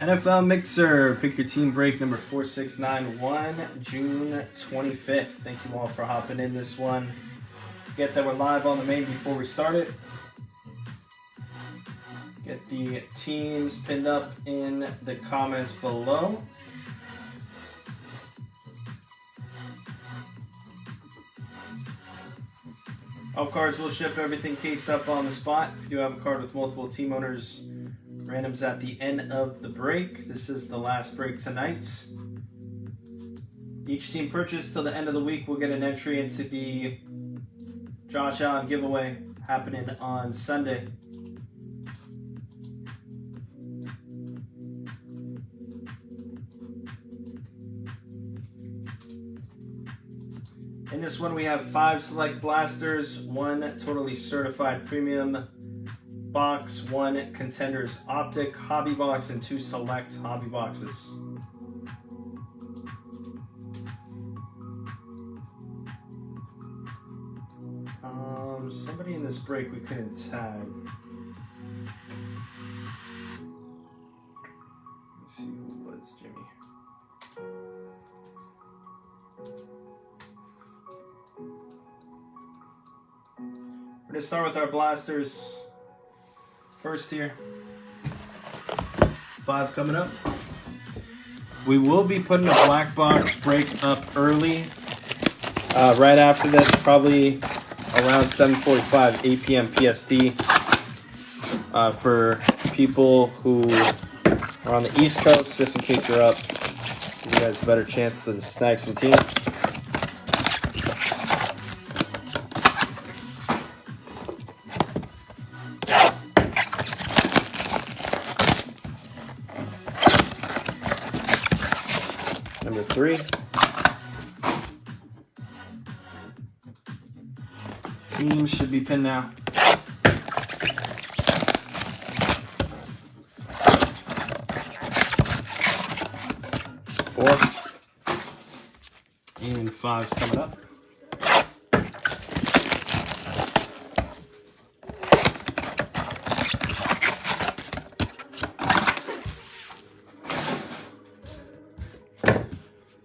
NFL Mixer, pick your team break number 4691, June 25th. Thank you all for hopping in this one. Get that we're live on the main before we start it. Get the teams pinned up in the comments below. All cards will ship, everything cased up on the spot. If you do have a card with multiple team owners, randoms at the end of the break. This is the last break tonight. Each team purchased till the end of the week will get an entry into the Josh Allen giveaway happening on Sunday. In this one, we have 5 select blasters, 1 totally certified premium box, 1 contenders optic hobby box, and 2 select hobby boxes. Somebody in this break we couldn't tag. Let's see who it was, Jimmy. We're going to start with our blasters first here. 5 coming up. We will be putting a black box break up early. Right after this, probably around 7:45, 8 p.m. PST. For people who are on the East Coast, just in case you're up, give you guys a better chance to snag some teams. Number 3. Teams should be pinned now. 4. And 5's coming up.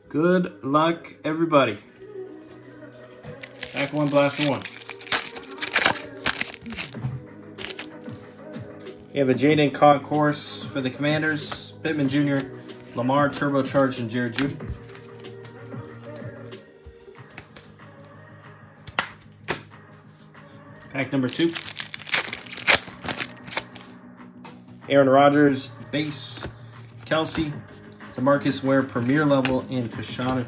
Good luck, everybody. Back 1, blast 1. We have a Jaden Concourse for the Commanders, Pittman Jr., Lamar Turbocharged, and Jared Judy. Pack number 2. Aaron Rodgers, base, Kelsey, DeMarcus Ware, Premier Level, and Kashanu.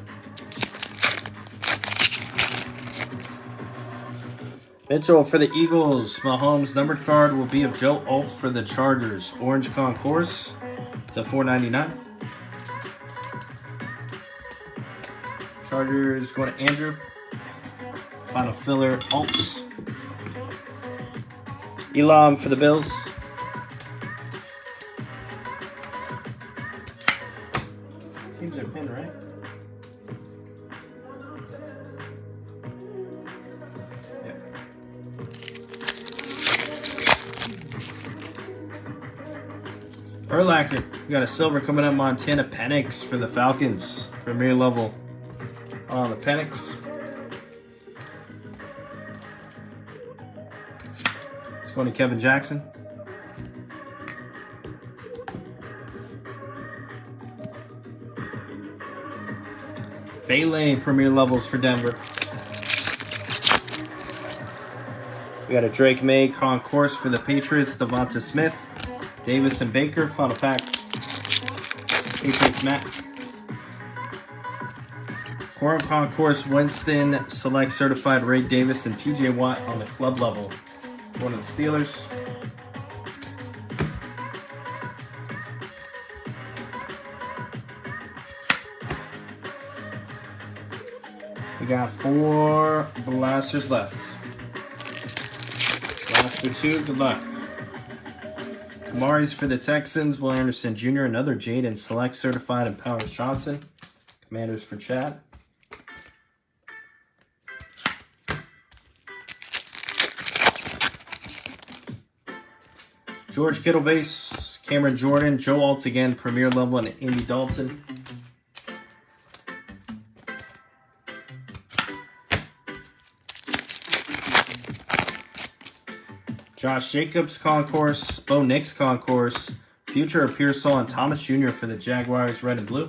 Mitchell for the Eagles. Mahomes numbered card will be of Joe Alt for the Chargers. Orange Concourse to $4.99. Chargers going to Andrew. Final filler Alt. Elam for the Bills. Teams are pinned, right? Urlacher, we got a silver coming up. Montana Penix for the Falcons. Premier level on the Penix. It's going to Kevin Jackson. Bailey, Premier levels for Denver. We got a Drake May Concourse for the Patriots. Devonta Smith. Davis and Baker, final pack. Patriots Matt. Quorum Concourse, Winston, Select Certified Ray Davis, and TJ Watt on the club level. One of the Steelers. We got 4 blasters left. Blaster 2, good luck. Kamari's for the Texans. Will Anderson Jr. Another Jaden Select Certified and Powers Johnson. Commanders for Chad. George Kittle base. Cameron Jordan, Joe Alt again, Premier Level, and Andy Dalton. Josh Jacobs Concourse, Bo Nix Concourse, Future of Pearsall and Thomas Jr. for the Jaguars, red and blue.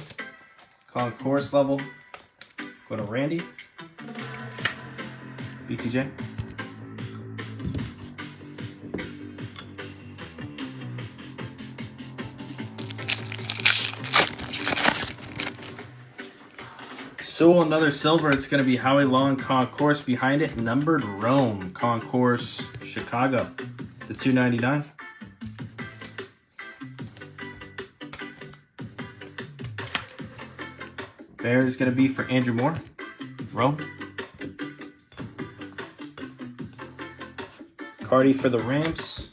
Concourse level. Go to Randy. BTJ. So another silver. It's going to be Howie Long Concourse behind it. Numbered Rome Concourse Chicago to $2.99. There is going to be for Andrew Moore. Rome. Cardi for the Rams.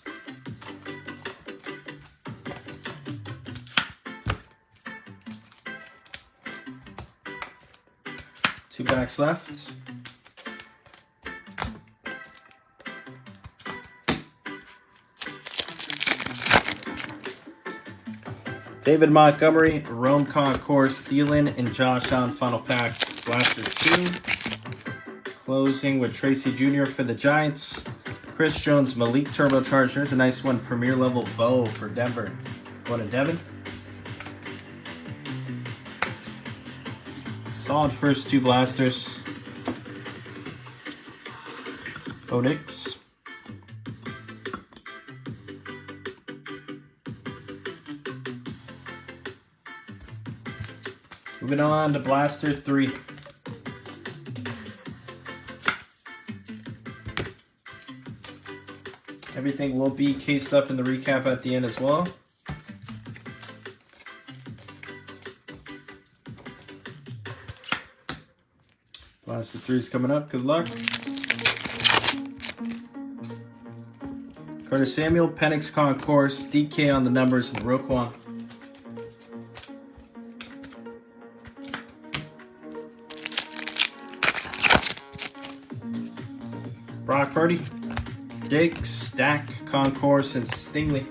Two backs left. David Montgomery, Rome Concourse, Thielen, and Josh Allen final pack. Blaster 2. Closing with Tracy Jr. for the Giants. Chris Jones, Malik Turbocharged. There's a nice one. Premier level bow for Denver. Going to Devyn. Solid first two blasters. Bo Nix. Moving on to Blaster 3. Everything will be cased up in the recap at the end as well. Blaster 3 is coming up. Good luck. Carter Samuel, Penix Concourse, DK on the numbers, and Roquan. Brock Purdy, Diggs, Stack, Concourse, and Stingley.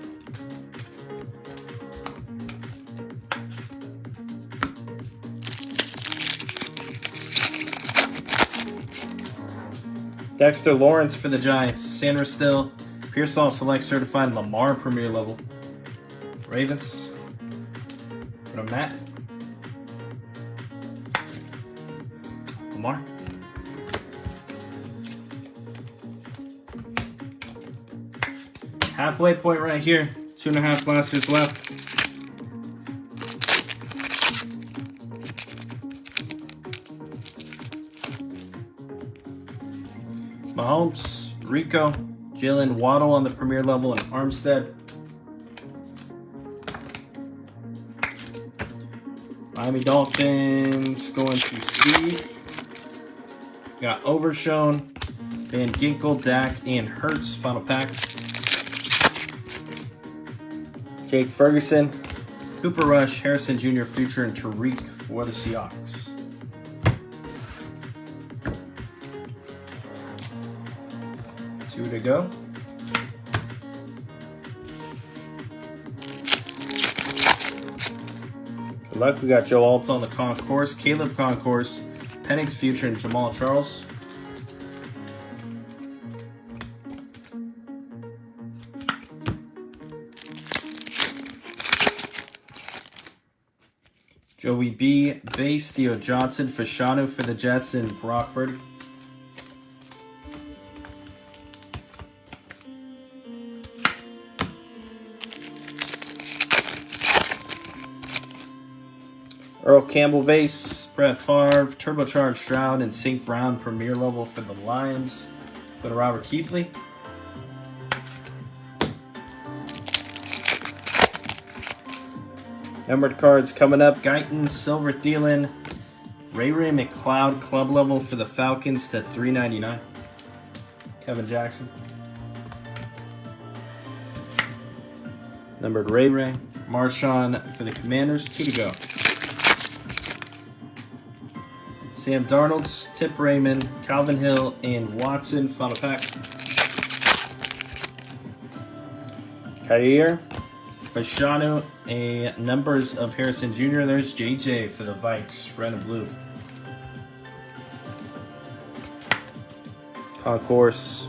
Dexter Lawrence for the Giants. Sandra Still, Pearsall Select Certified Lamar Premier Level. Ravens. Go to Matt. Lamar. Halfway point right here. 2.5 blasters left. Mahomes, Rico, Jalen Waddle on the Premier Level, and Armstead. Miami Dolphins going to Steve. Got Overshown, Van Ginkel, Dak, and Hurts. Final pack. Jake Ferguson, Cooper Rush, Harrison Jr., Future, and Tariq for the Seahawks. Two to go. Good luck. We got Joe Alt on the Concourse, Caleb Concourse, Penix, Future, and Jamal Charles. Joey B, Base, Theo Johnson, Fashanu for the Jets, and Brock Purdy. Earl Campbell Base, Brett Favre, Turbocharged Stroud, and St. Brown Premier Level for the Lions. Go to Robert Keithley. Numbered cards coming up. Guyton, Silver Thielen, Ray McLeod Club Level for the Falcons to $3.99. Kevin Jackson. Numbered Ray Marshawn for the Commanders. 2 to go. Sam Darnold's, Tip Raymond, Calvin Hill, and Watson. Final pack. Hayhurst, Fashanu, a numbers of Harrison Jr. There's JJ for the Vikes, red and blue. Concourse.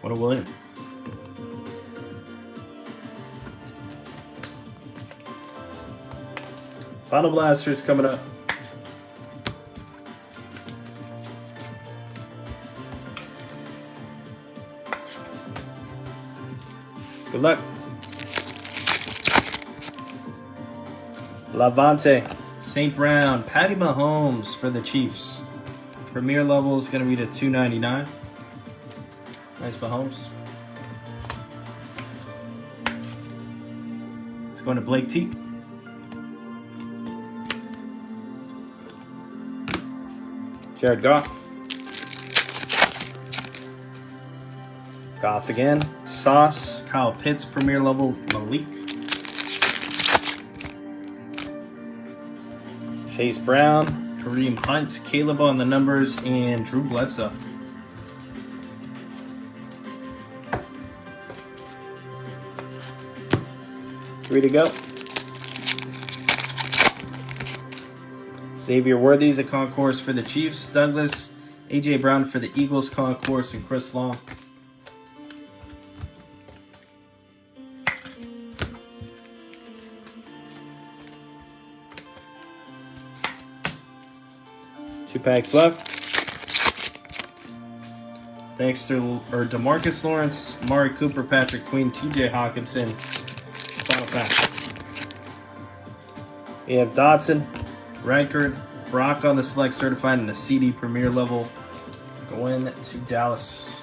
What a William. Final blasters coming up. Good luck. Lavante, St. Brown, Patty Mahomes for the Chiefs. Premier level is going to be to $2.99. Nice Mahomes. It's going to Blake T. Jared Goff. Goff again. Sauce. Kyle Pitts, Premier level. Malik. Chase Brown. Kareem Hunt. Caleb on the numbers. And Drew Bledsoe. 3 to go. Xavier Worthy's a concourse for the Chiefs. Douglas, A.J. Brown for the Eagles concourse, and Chris Long. Two packs left. DeMarcus Lawrence, Amari Cooper, Patrick Queen, T.J. Hawkinson. Final pack. We have Dotson, Reichard, Brock on the select certified and a CD Premier level going to Dallas.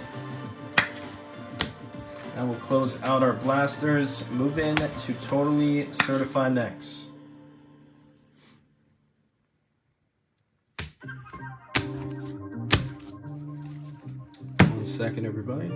And we'll close out our blasters. Move in to totally certified next. One second, everybody.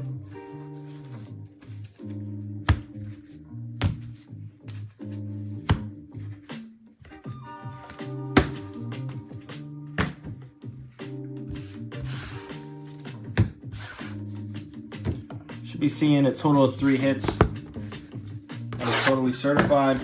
Be seeing a total of 3 hits and a totally certified.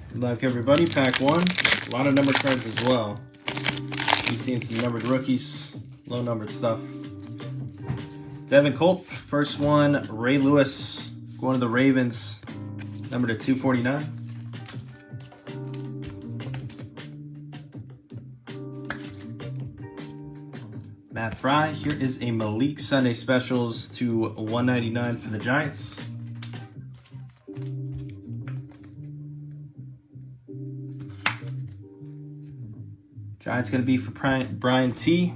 Good luck, everybody. Pack 1. A lot of number cards as well. Seeing some numbered rookies, low numbered stuff. Devyn Colt, first one. Ray Lewis going to the Ravens, number to 249. Matt Fry, here is a Malik Sunday Specials to 199 for the Giants. Giants going to be for Brian T.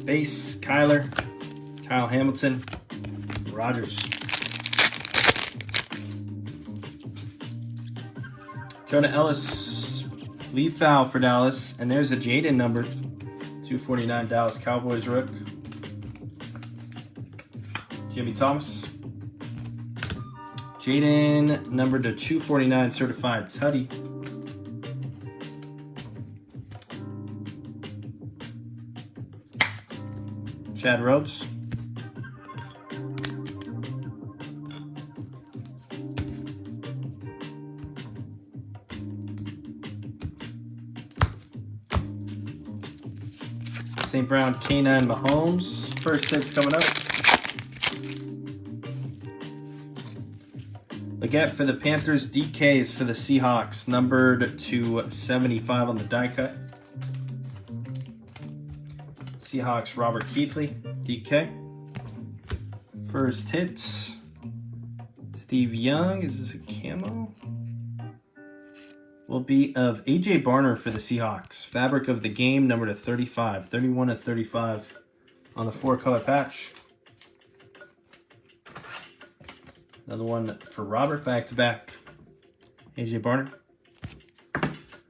Base, Kyle Hamilton, Rodgers. Jonah Ellis, lead foul for Dallas. And there's a Jaden number, 249 Dallas Cowboys rook. Jimmy Thomas. Jaden, number to 249, certified Tutty. Chad Rhodes. St. Brown, K9 Mahomes. First hit's coming up. Leggett for the Panthers, DK is for the Seahawks, numbered to 75 on the die cut. Seahawks, Robert Keithley, DK. First hits, Steve Young, is this a camo? Will be of AJ Barner for the Seahawks. Fabric of the game, number to 35, 31 to 35 on the 4-color patch. Another one for Robert, back to back. AJ Barner.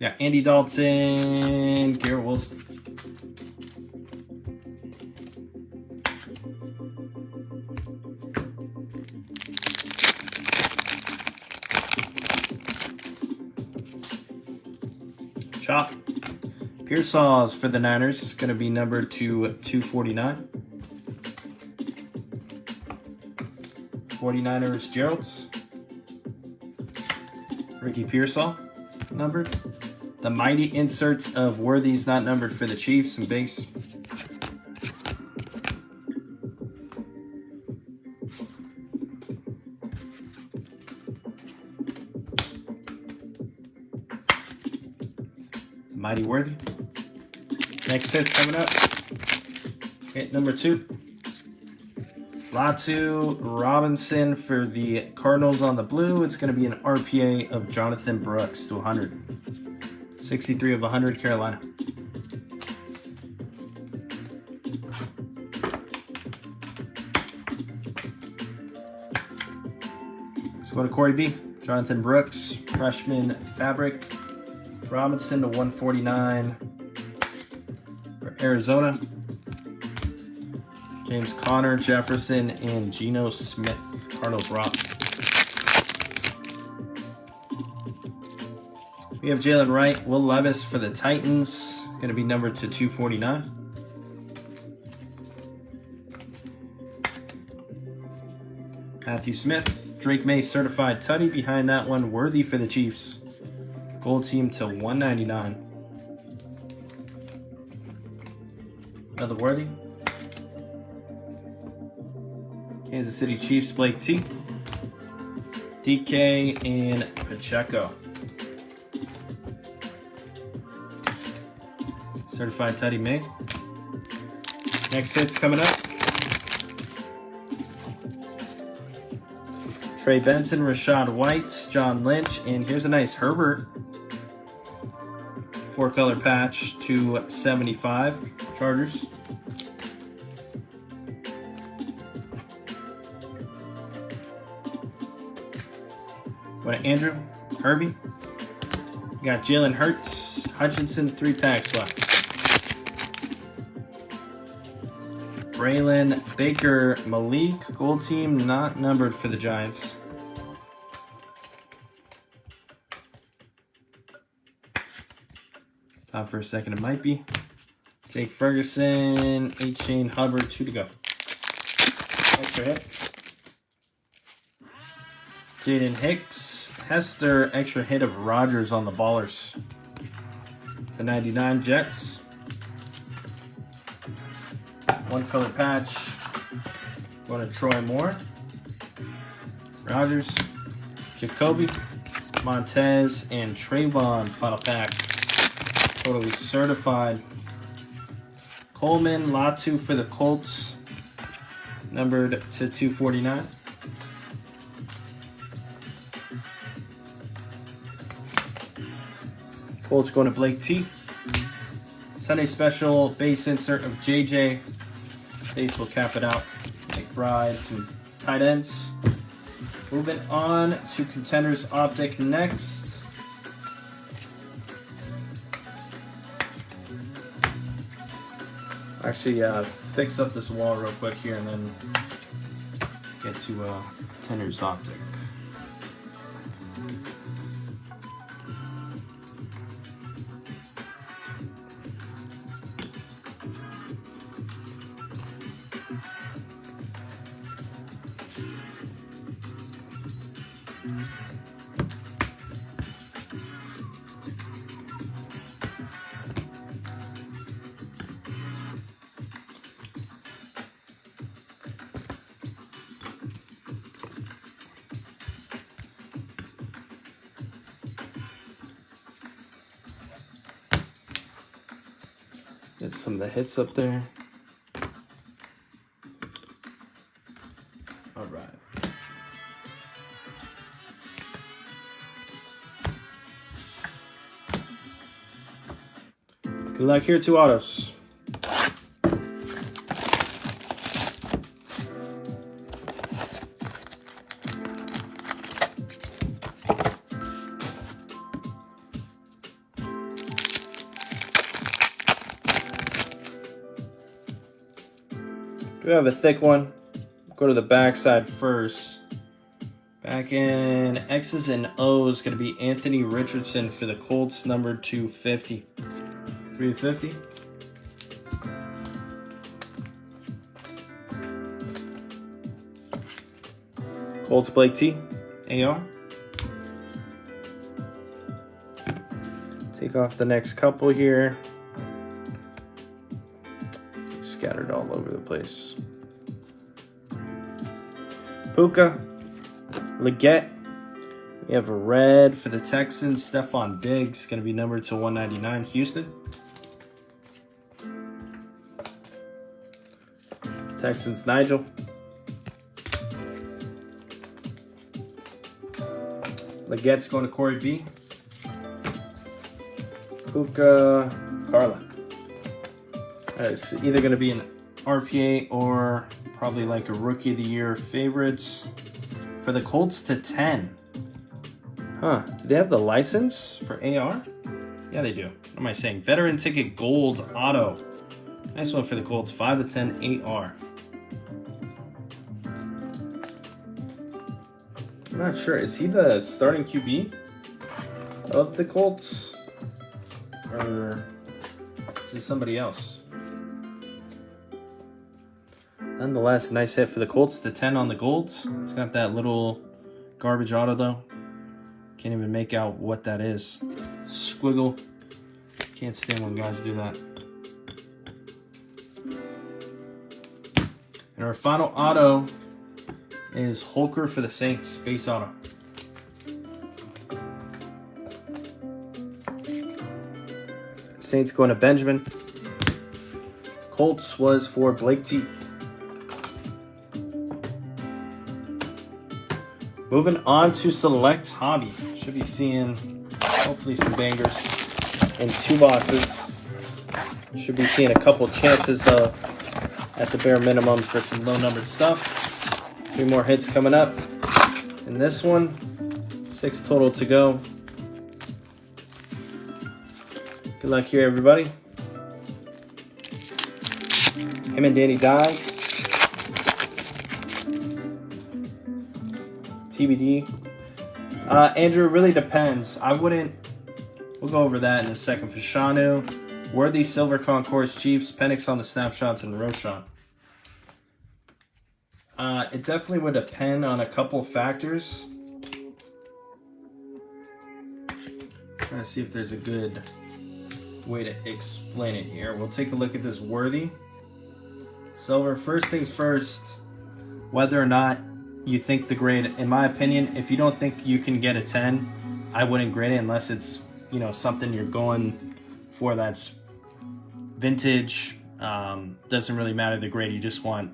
Yeah, Andy Dalton, Garrett Wilson. Chop. Pearsall's for the Niners. It's going to be numbered to 249. 49ers, Gerald's. Ricky Pearsall, numbered. The mighty inserts of Worthy's not numbered for the Chiefs and base. Mighty Worthy. Next hit's coming up. Hit number 2. Latu Robinson for the Cardinals on the blue. It's going to be an RPA of Jonathan Brooks to 100. 63 of 100, Carolina. Let's go to Corey B. Jonathan Brooks, freshman fabric. Robinson to 149 for Arizona. James Conner, Jefferson, and Geno Smith, Cardinals rock. We have Jalen Wright, Will Levis for the Titans. Going to be numbered to 249. Matthew Smith, Drake May certified tutty. Behind that one, Worthy for the Chiefs. Gold team to 199. Another Worthy. Kansas City Chiefs, Blake T. DK and Pacheco. Certified Teddy May. Next hit's coming up. Trey Benson, Rashad White, John Lynch, and here's a nice Herbert. 4-color patch to 75 Chargers. What, Andrew? Herbie? You got Jalen Hurts, Hutchinson, 3 packs left. Braylon Baker Malik, gold team, not numbered for the Giants. Thought for a second it might be. Jake Ferguson, H. Shane Hubbard, 2 to go. Extra hit. Jaden Hicks, Hester, extra hit of Rodgers on the Ballers. To 99 Jets. 1-color patch. Going to Troy Moore. Rodgers, Jacoby, Montez, and Trayvon, final pack. Totally certified. Coleman, Latu for the Colts. Numbered to 249. Colts going to Blake T. Sunday special base insert of JJ. Base will cap it out. McBride, some tight ends. Moving on to Contenders Optic next. Actually, fix up this wall real quick here and then get to Contenders Optic. Get some of the hits up there. All right. Good luck here, 2 autos. We have a thick one. Go to the back side first. Back in X's and O's, going to be Anthony Richardson for the Colts, number 250. 350. Colts Blake T. AR. Take off the next couple here. Scattered all over the place. Puka. Leggett. We have a red for the Texans. Stephon Diggs. Going to be numbered to 199. Houston. Texans Nigel. Leggett's going to Corey B. Puka Carla. It's either going to be an RPA or probably like a Rookie of the Year favorites. For the Colts to 10. Huh. Do they have the license for AR? Yeah, they do. What am I saying? Veteran ticket gold auto. Nice one for the Colts. 5 to 10 AR. I'm not sure. Is he the starting QB of the Colts? Or is it somebody else? Nonetheless, a nice hit for the Colts to 10 on the golds. He's got that little garbage auto, though. Can't even make out what that is. Squiggle. Can't stand when guys do that. And our final auto is Holker for the Saints. Base auto. Saints going to Benjamin. Colts was for Blake T. Moving on to Select Hobby. Should be seeing hopefully some bangers in 2 boxes. Should be seeing a couple chances though at the bare minimum for some low numbered stuff. 3 more hits coming up in this one. 6 total to go. Good luck here, everybody. Him and Danny Dives. TBD. Andrew, it really depends. I wouldn't. We'll go over that in a second. For Shanu, Worthy, Silver Concourse, Chiefs, Penix on the snapshots, and Roshan. It definitely would depend on a couple factors. Trying to see if there's a good way to explain it here. We'll take a look at this Worthy. Silver, first things first, whether or not you think the grade, in my opinion, if you don't think you can get a 10, I wouldn't grade it unless it's, you know, something you're going for that's vintage. Doesn't really matter the grade, you just want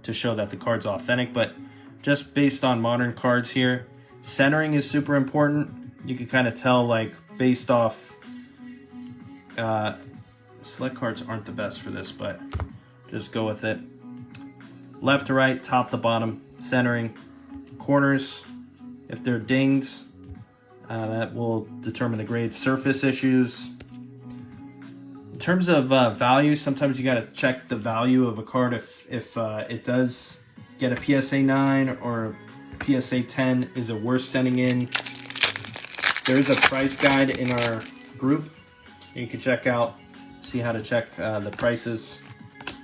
to show that the card's authentic. But just based on modern cards here, centering is super important. You can kind of tell, like, based off select cards aren't the best for this, but just go with it. Left to right, top to bottom, centering, corners, if they're dings, that will determine the grade. Surface issues. In terms of value, sometimes you got to check the value of a card if it does get a PSA 9 or PSA 10. Is it worth sending in? There's a price guide in our group you can check out, see how to check the prices.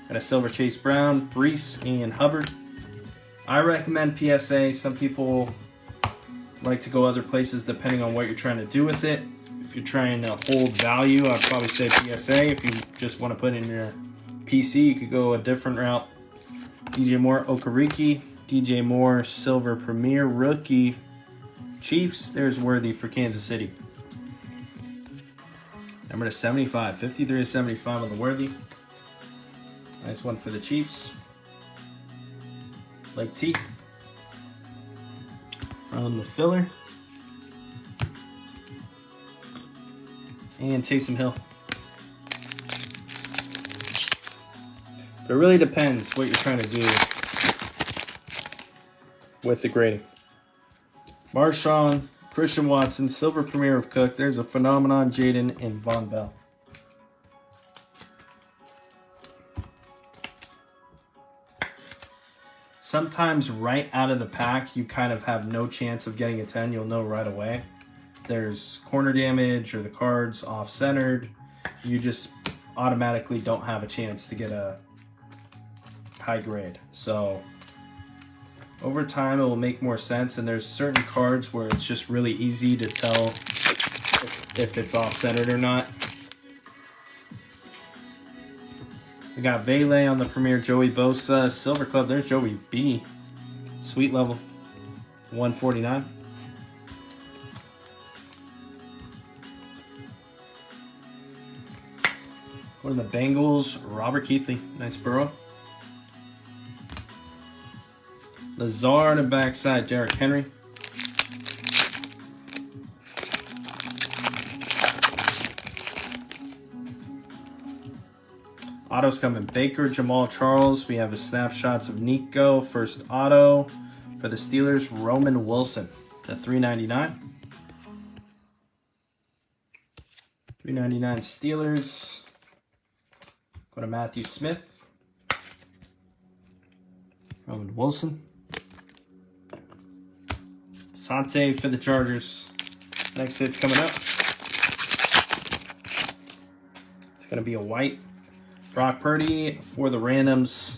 Got a Silver Chase Brown, Brees, and Hubbard. I recommend PSA. Some people like to go other places depending on what you're trying to do with it. If you're trying to hold value, I'd probably say PSA. If you just want to put in your PC, you could go a different route. DJ Moore, Okereke. DJ Moore, Silver Premier, Rookie. Chiefs, there's Worthy for Kansas City. Number to 75, 53 to 75 on the Worthy. Nice one for the Chiefs. Like T. From the filler. And Taysom Hill. It really depends what you're trying to do with the grading. Marshawn, Christian Watson, Silver Premier of Cook. There's a Phenomenon, Jaden, and Von Bell. Sometimes right out of the pack, you kind of have no chance of getting a 10. You'll know right away. There's corner damage or the card's off-centered. You just automatically don't have a chance to get a high grade. So over time, it will make more sense. And there's certain cards where it's just really easy to tell if it's off-centered or not. We got Vele on the Premier, Joey Bosa, Silver Club. There's Joey B. Sweet level, 149. One of the Bengals, Robert Keithley. Nice burrow. Lazard on the backside, Derrick Henry. Autos coming. Baker, Jamal Charles. We have a snapshots of Nico. First auto for the Steelers, Roman Wilson to 399. 399 Steelers. Go to Matthew Smith. Roman Wilson. Sante for the Chargers. Next hit's coming up. It's going to be a white. Brock Purdy for the randoms.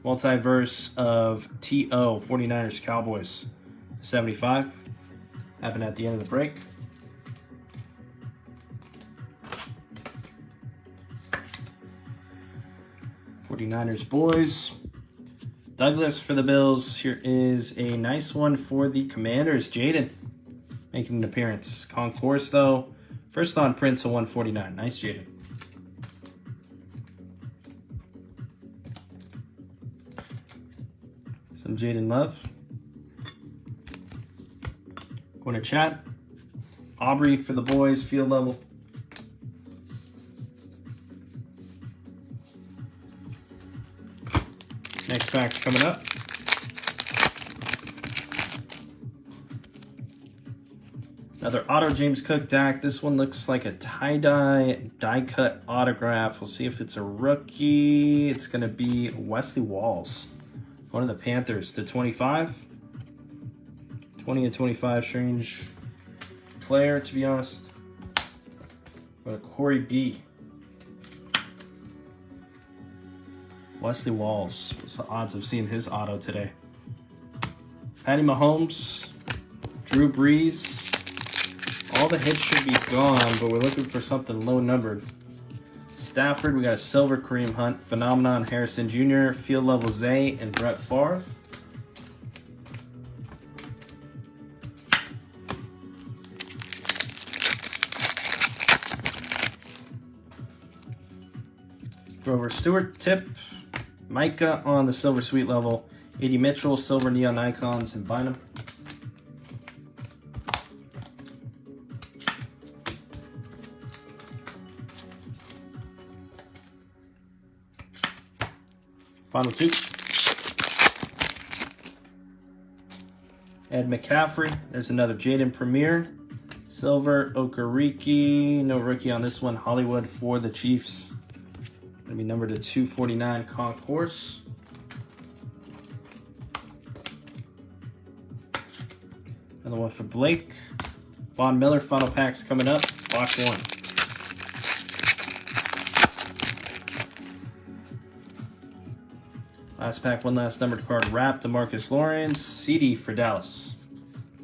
Multiverse of TO 49ers Cowboys 75. Happened at the end of the break. '49ers boys. Douglas for the Bills. Here is a nice one for the Commanders. Jaden making an appearance. Concourse though. First on Prince of 149. Nice Jaden. Some Jaden love. Going to chat. Aubrey for the boys, field level. Next pack's coming up. Another auto James Cook Dak. This one looks like a tie-dye, die-cut autograph. We'll see if it's a rookie. It's going to be Wesley Walls. One of the Panthers to 25. 20 and 25, strange player, to be honest. But a Corey B. Wesley Walls. What's the odds of seeing his auto today? Patty Mahomes. Drew Brees. All the hits should be gone, but we're looking for something low-numbered. Stafford, we got a Silver Kareem Hunt, Phenomenon, Harrison Jr., Field Level Zay, and Brett Favre. Grover Stewart, Tip, Micah on the Silver Sweet level, 80 Mitchell, Silver Neon Icons, and Bynum. Final two. Ed McCaffrey. There's another Jaden Premier. Silver Okereke. No rookie on this one. Hollywood for the Chiefs. Going to be numbered to 249 Concourse. Another one for Blake. Von Miller. Final packs coming up. Box one. Last pack, one last numbered card wrap. DeMarcus Lawrence, CD for Dallas.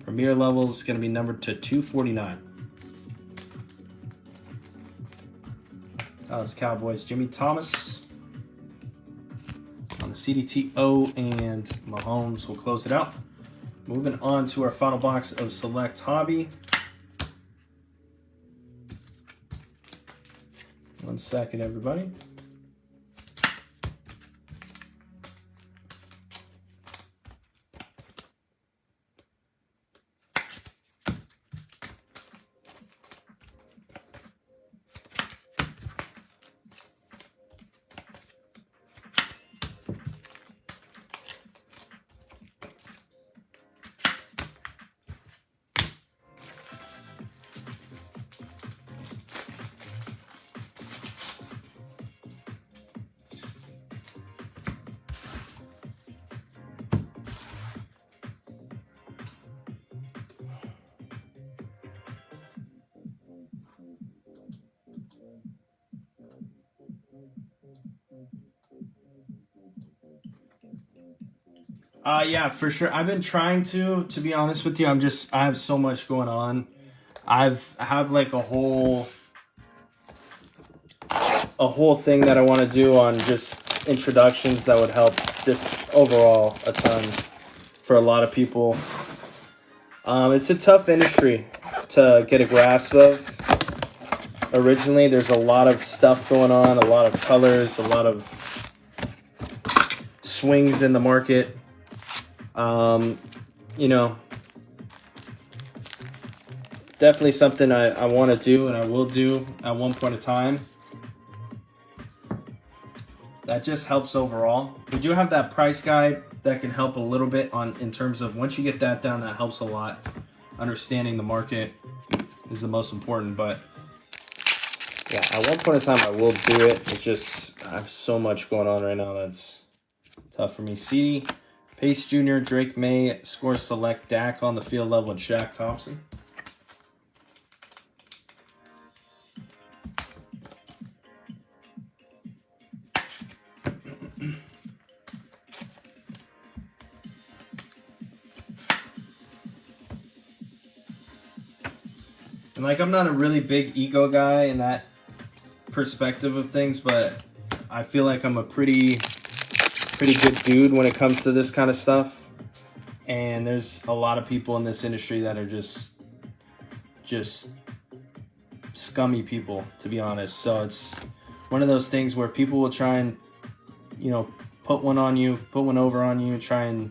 Premier level is going to be numbered to 249. Dallas Cowboys, Jimmy Thomas. On the CDTO and Mahomes will close it out. Moving on to our final box of Select Hobby. 1 second, everybody. Yeah, for sure. I've been trying to be honest with you. I have so much going on. I have like a whole thing that I want to do on just introductions that would help this overall a ton for a lot of people. It's a tough industry to get a grasp of. Originally, there's a lot of stuff going on, a lot of colors, a lot of swings in the market. You know, definitely something I want to do and I will do at one point in time. That just helps overall. We do have that price guide that can help a little bit in terms of once you get that down, that helps a lot. Understanding the market is the most important, but yeah, at one point in time I will do it. It's just I have so much going on right now that's tough for me. CD, Pace Jr., Drake May, Score Select, Dak on the field level, and Shaq Thompson. And like, I'm not a really big ego guy in that perspective of things, but I feel like I'm a pretty good dude when it comes to this kind of stuff. And there's a lot of people in this industry that are just scummy people, to be honest. So it's one of those things where people will try and, you know, put one over on you, try and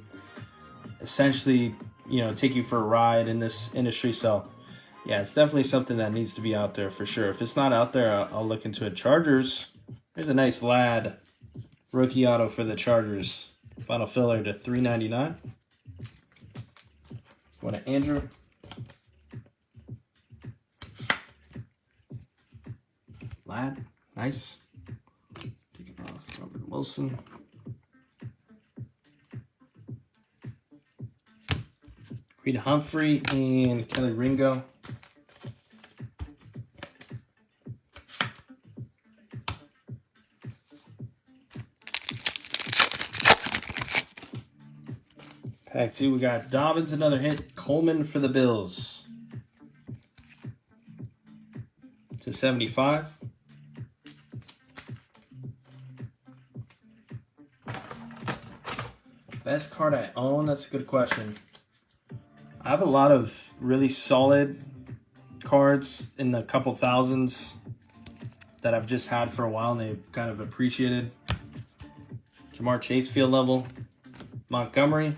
essentially, you know, take you for a ride in this industry. So yeah, it's definitely something that needs to be out there for sure. If it's not out there, I'll look into it. Chargers, there's a nice lad. Rookie auto for the Chargers. Final filler to $3.99. Going to Andrew. Lad, nice. Take it off. Robert Wilson. Creed Humphrey and Kelly Ringo. Pack 2, we got Dobbins, another hit. Coleman for the Bills. To 75. Best card I own? That's a good question. I have a lot of really solid cards in the couple thousands that I've just had for a while and they've kind of appreciated. Jamar Chase field level. Montgomery.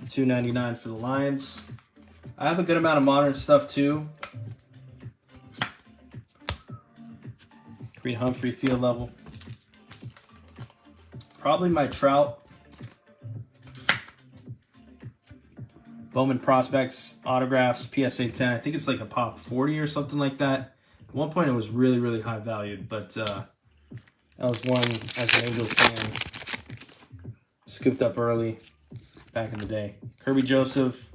$2.99 for the Lions. I have a good amount of modern stuff too. Creed Humphrey field level. Probably my Trout. Bowman Prospects, autographs, PSA 10. I think it's like a pop 40 or something like that. At one point it was really, really high valued, but that was one as an Angels fan. Scooped up early back in the day. Kirby Joseph,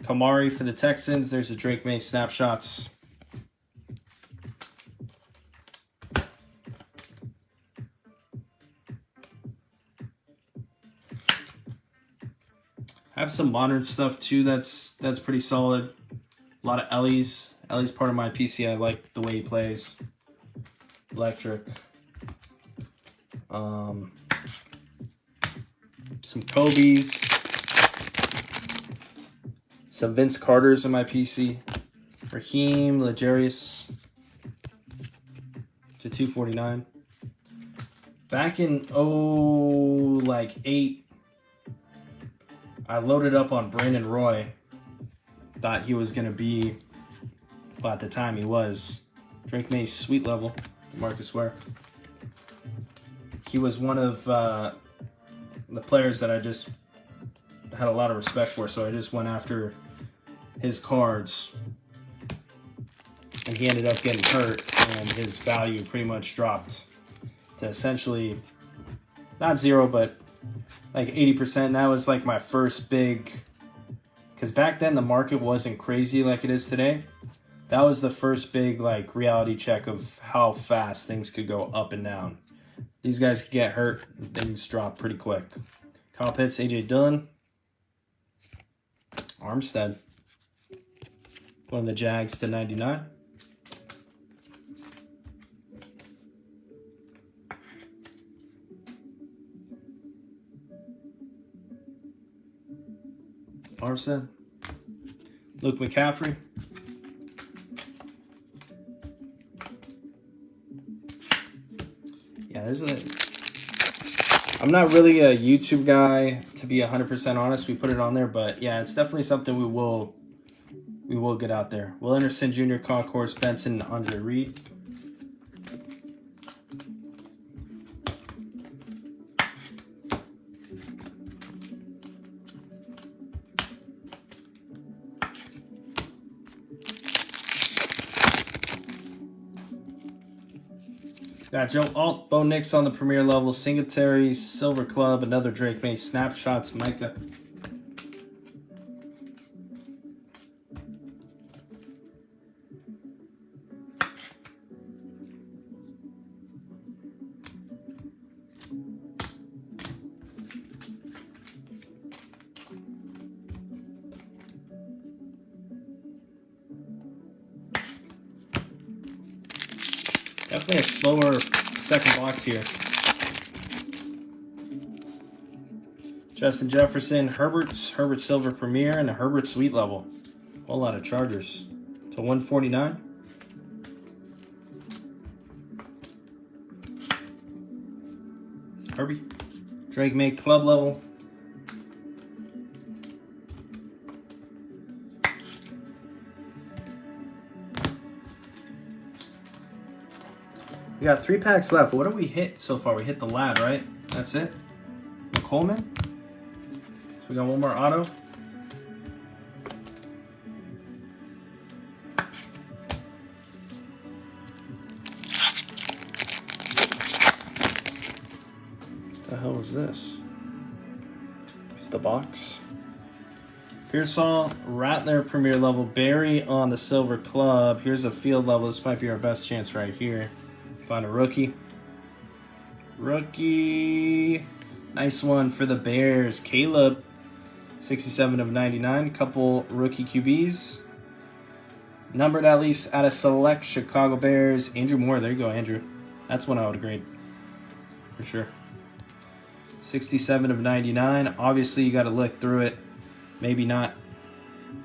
Kamari for the Texans. There's a Drake May snapshots. I have some modern stuff too that's pretty solid. A lot of Ellie's. Ellie's part of my PC. I like the way he plays. Electric. Some Kobe's. Some Vince Carter's in my PC. Raheem, Legarius. To 249. Back in 8. I loaded up on Brandon Roy. Thought he was going to be, well, at the time he was. Drake May's sweet level. Marcus Ware. He was one of the players that I just had a lot of respect for, so I just went after his cards. And he ended up getting hurt, and his value pretty much dropped to essentially, not zero, but like 80%. And that was like my first big, because back then the market wasn't crazy like it is today. That was the first big like reality check of how fast things could go up and down. These guys can get hurt and things drop pretty quick. Kyle Pitts, A.J. Dillon. Armstead. One of the Jags to 99. Armstead. Luke McCaffrey. Yeah, I'm not really a YouTube guy, to be 100% honest. We put it on there, but yeah, it's definitely something we will get out there. Will Anderson Jr., Concourse, Benson, Andre Reed. Got Joe Alt, Bo Nix on the premier level, Singletary, Silver Club, another Drake May, Snapshots, Micah. Definitely a slower second box here. Justin Jefferson, Herbert Silver Premier, and a Herbert Sweet Level. Whole lot of Chargers to 149. Herbie. Drake May Club Level. We got 3 packs left. What do we hit so far? We hit the lad, right? That's it. Coleman. So we got one more auto. What the hell was this? It's the box. Pearsall, Rattler Premier Level, Barry on the Silver Club. Here's a field level. This might be our best chance right here. Find a rookie. Rookie. Nice one for the Bears. Caleb, 67 of 99. Couple rookie QBs. Numbered at least out of select Chicago Bears. Andrew Moore. There you go, Andrew. That's one I would grade. For sure. 67 of 99. Obviously, you got to look through it. Maybe not.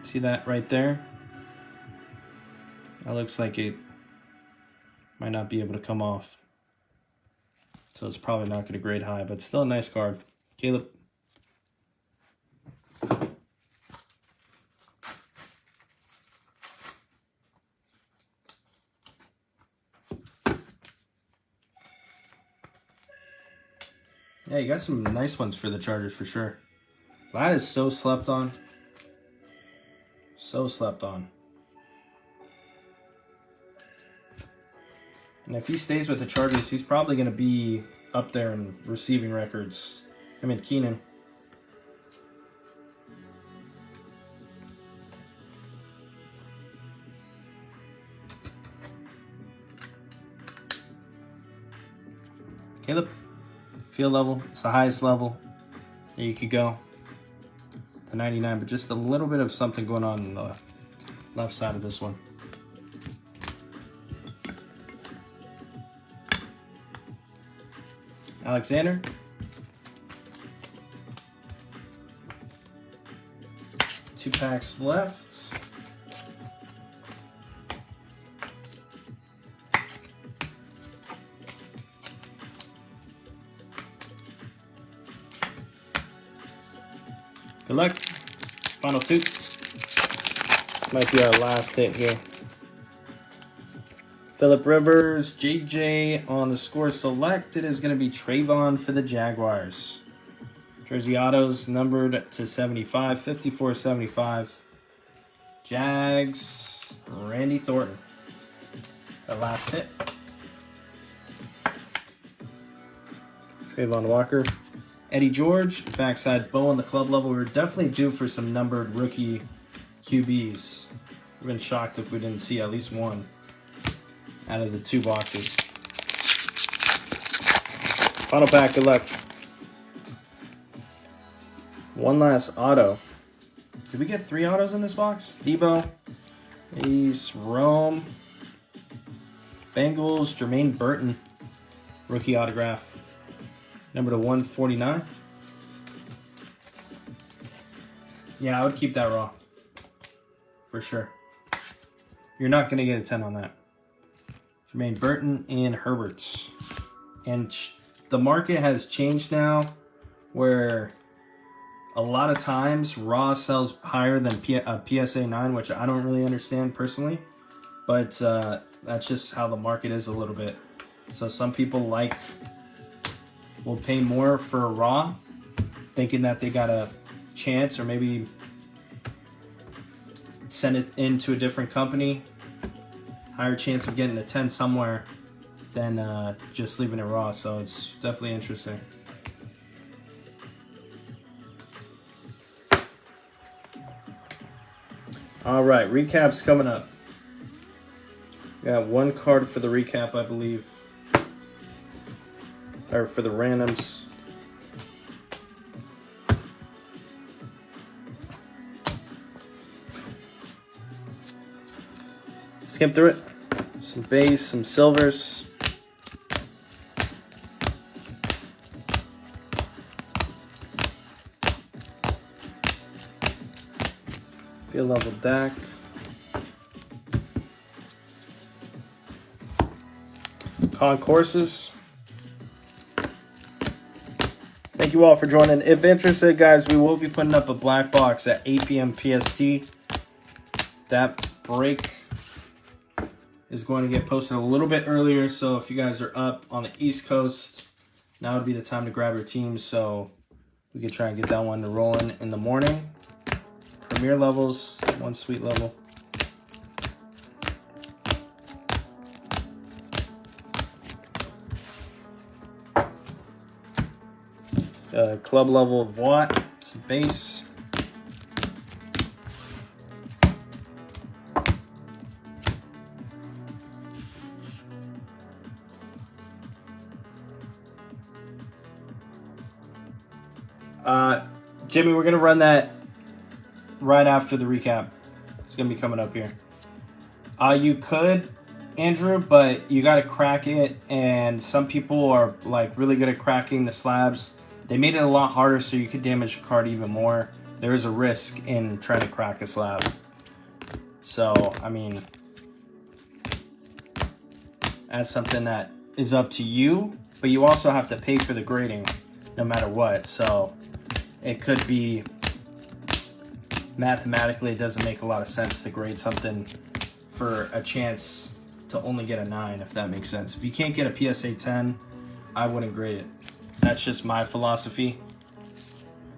See that right there? That looks like it might not be able to come off. So it's probably not going to grade high, but still a nice card. Caleb. Yeah, you got some nice ones for the Chargers for sure. That is so slept on. So slept on. And if he stays with the Chargers, he's probably going to be up there in receiving records. I mean, Keenan. Caleb. Field level. It's the highest level that you could go. To 99, but just a little bit of something going on the left side of this one. Alexander. Two packs left. Good luck. Final two. Might be our last hit here. Phillip Rivers, JJ on the score selected is going to be Trayvon for the Jaguars. Jersey autos numbered to 75, 54-75. Jags, Randy Thornton. The last hit. Trayvon Walker. Eddie George, backside bow on the club level. We're definitely due for some numbered rookie QBs. We've been shocked if we didn't see at least one out of the two boxes. Final pack, good luck. One last auto. Did we get 3 autos in this box? Debo, Ace, Rome, Bengals, Jermaine Burton, rookie autograph, number to 149. Yeah, I would keep that raw, for sure. You're not going to get a 10 on that. Jermaine Burton and Herberts. And the market has changed now where a lot of times raw sells higher than PSA 9, which I don't really understand personally. But that's just how the market is a little bit. So some people will pay more for a raw, thinking that they got a chance, or maybe send it into a different company. Higher chance of getting a 10 somewhere than just leaving it raw. So it's definitely interesting. All right, recap's coming up. Got one card for the recap, I believe. Or for the randoms. Skim through it. Some base, some silvers. Field level deck. Concourses. Thank you all for joining. If interested, guys, we will be putting up a black box at 8 p.m. PST. That break is going to get posted a little bit earlier, so if you guys are up on the East Coast, now would be the time to grab your teams, so we can try and get that one rolling in the morning. Premier levels, one sweet level. Club level of Watt, some base. Jimmy, we're going to run that right after the recap. It's going to be coming up here. You could, Andrew, but you got to crack it, and some people are like really good at cracking the slabs. They made it a lot harder so you could damage the card even more. There is a risk in trying to crack a slab. So, I mean, that's something that is up to you, but you also have to pay for the grading no matter what. So it could be mathematically, it doesn't make a lot of sense to grade something for a chance to only get a 9, if that makes sense. If you can't get a PSA 10, I wouldn't grade it. That's just my philosophy.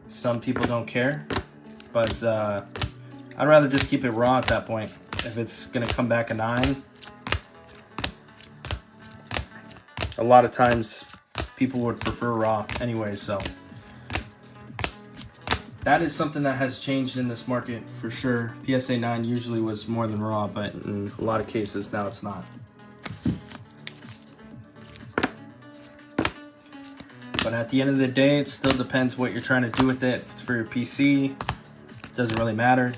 Some people don't care, but I'd rather just keep it raw at that point. If it's going to come back a 9, a lot of times people would prefer raw anyway, so that is something that has changed in this market for sure. PSA 9 usually was more than raw, but in a lot of cases now it's not. But at the end of the day, it still depends what you're trying to do with it. If it's for your PC, it doesn't really matter.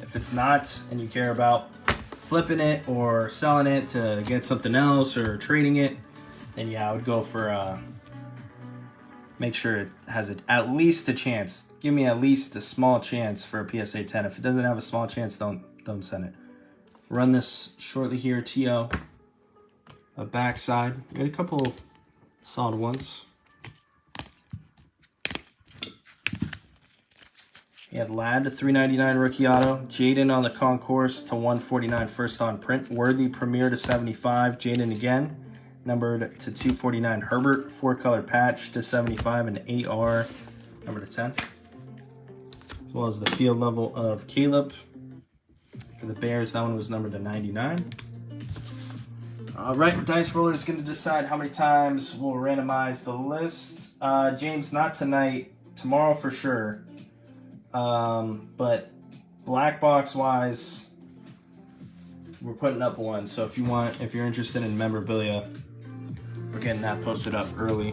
If it's not, and you care about flipping it or selling it to get something else or trading it, then yeah, I would go for make sure it has at least a chance. Give me at least a small chance for a PSA 10. If it doesn't have a small chance, don't send it. Run this shortly here, TO. A backside. We got a couple solid ones. You had Ladd to 399 rookie auto. Jaden on the concourse to 149 first on print. Worthy Premier to 75. Jaden again. Numbered to 249. Herbert, 4-color patch to 75. And AR, number to 10. As well as the field level of Caleb. For the Bears, that one was numbered to 99. All right, Dice Roller is going to decide how many times we'll randomize the list. James, not tonight. Tomorrow for sure. But black box wise, we're putting up one. So if you're interested in memorabilia, We're getting that posted up early.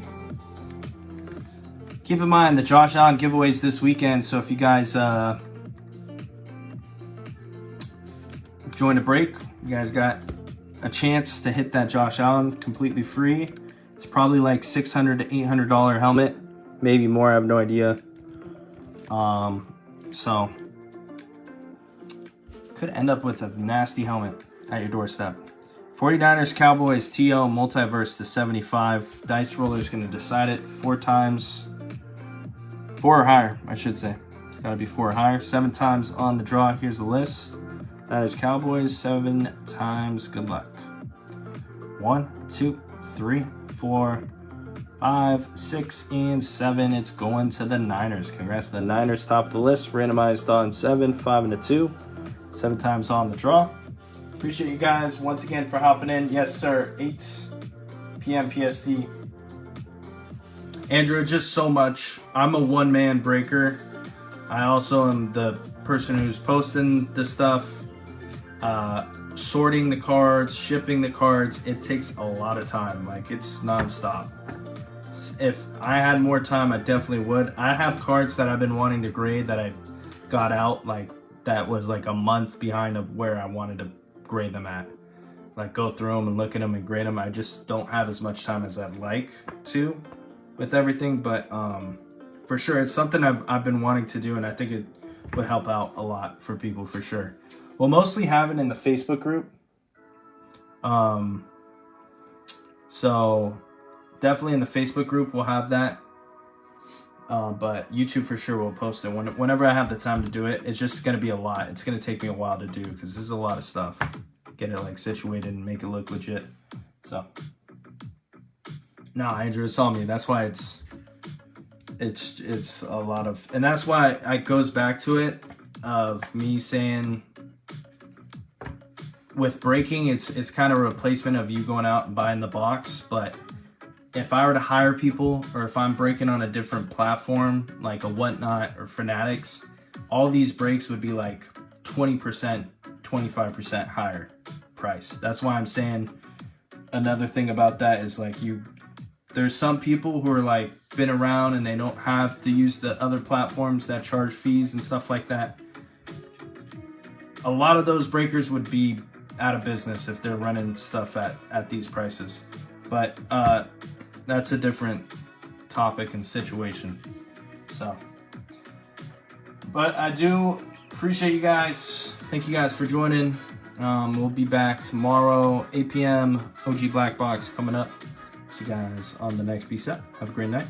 Keep in mind the Josh Allen giveaways this weekend, so if you guys join a break, you guys got a chance to hit that Josh Allen completely free. It's probably like $600 to $800 helmet, maybe more, I have no idea. So could end up with a nasty helmet at your doorstep. 49ers Cowboys TO multiverse to 75. Dice roller is going to decide it 4 times. 4 or higher, I should say. It's got to be 4 or higher. 7 times on the draw. Here's the list. Niners Cowboys 7 times. Good luck. 1, 2, 3, 4, 5, 6, and 7. It's going to the Niners. Congrats to the Niners. Top of the list. Randomized on 7, 5, and a 2. 7 times on the draw. Appreciate you guys once again for hopping in. Yes, sir. 8 p.m. PST. Andrew, just so much. I'm a one-man breaker. I also am the person who's posting the stuff, sorting the cards, shipping the cards. It takes a lot of time. Like, it's nonstop. If I had more time, I definitely would. I have cards that I've been wanting to grade that I got out, like, that was like a month behind of where I wanted to grade them at. Like, go through them and look at them and grade them. I just don't have as much time as I'd like to with everything, but for sure it's something I've been wanting to do, and I think it would help out a lot for people for sure. We'll mostly have it in the Facebook group, so definitely in the Facebook group we'll have that, but YouTube for sure will post it whenever I have the time to do it. It's just going to be a lot. It's going to take me a while to do because there's a lot of stuff. Get it like situated and make it look legit. So no, Andrew, it's on me. That's why it's a lot of, and that's why it goes back to it of me saying with breaking, it's kind of a replacement of you going out and buying the box. But if I were to hire people, or if I'm breaking on a different platform like a Whatnot or Fanatics, all these breaks would be like 20%, 25% higher price. That's why I'm saying another thing about that is like there's some people who are like been around and they don't have to use the other platforms that charge fees and stuff like that. A lot of those breakers would be out of business if they're running stuff at these prices. But that's a different topic and situation. So, but I do appreciate you guys. Thank you guys for joining. We'll be back tomorrow, 8 p.m. OG Black Box coming up. See you guys on the next piece up. Have a great night.